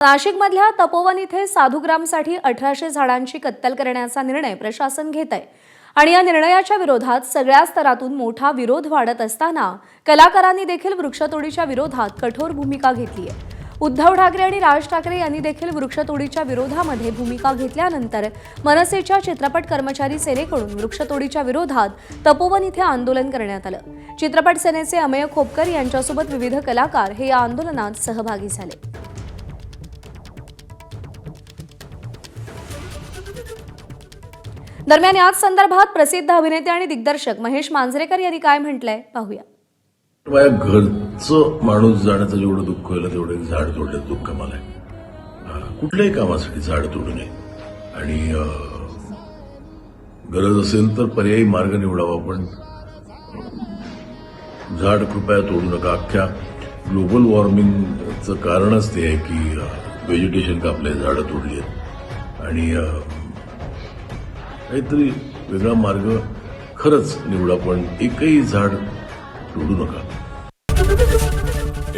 नाशिकमधल्या तपोवन इथे साधुग्रामसाठी 1800 झाडांची कत्तल करण्याचा निर्णय प्रशासन घेत आहे आणि या निर्णयाच्या विरोधात सगळ्या स्तरातून मोठा विरोध वाढत असताना कलाकारांनी देखील वृक्षतोडीच्या विरोधात कठोर भूमिका घेतली आहे। उद्धव ठाकरे आणि राज ठाकरे यांनी देखील वृक्षतोडीच्या विरोधामध्ये भूमिका घेतल्यानंतर मनसेच्या चित्रपट कर्मचारी सेनेकडून वृक्षतोडीच्या विरोधात तपोवन इथे आंदोलन करण्यात आलं। चित्रपट सेनेचे अमेय खोपकर यांच्यासोबत विविध कलाकार हे या आंदोलनात सहभागी झाले। दरम्यान याच संदर्भात प्रसिद्ध अभिनेते आणि दिग्दर्शक महेश मांजरेकर यांनी काय म्हटलंय पाहूया। माझ्या घरचं माणूस जाण्याचं जेवढं दुःख होईल तेवढं एक झाड तोडण्याचं दुःख मला आहे। कुठल्याही कामासाठी झाड तोडू नये आणि गरज असेल तर पर्यायी मार्ग निवडावा, पण झाड कृपया तोडू नका। अख्ख्या ग्लोबल वॉर्मिंगचं कारणच ते आहे की व्हेजिटेशन कापले, झाडं तोडली आहेत आणि काहीतरी वेगळा मार्ग खरंच निवडा, पण एकही झाड तोडू नका।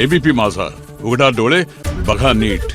एबीपी माझा, उघडा डोळे बघा नीट।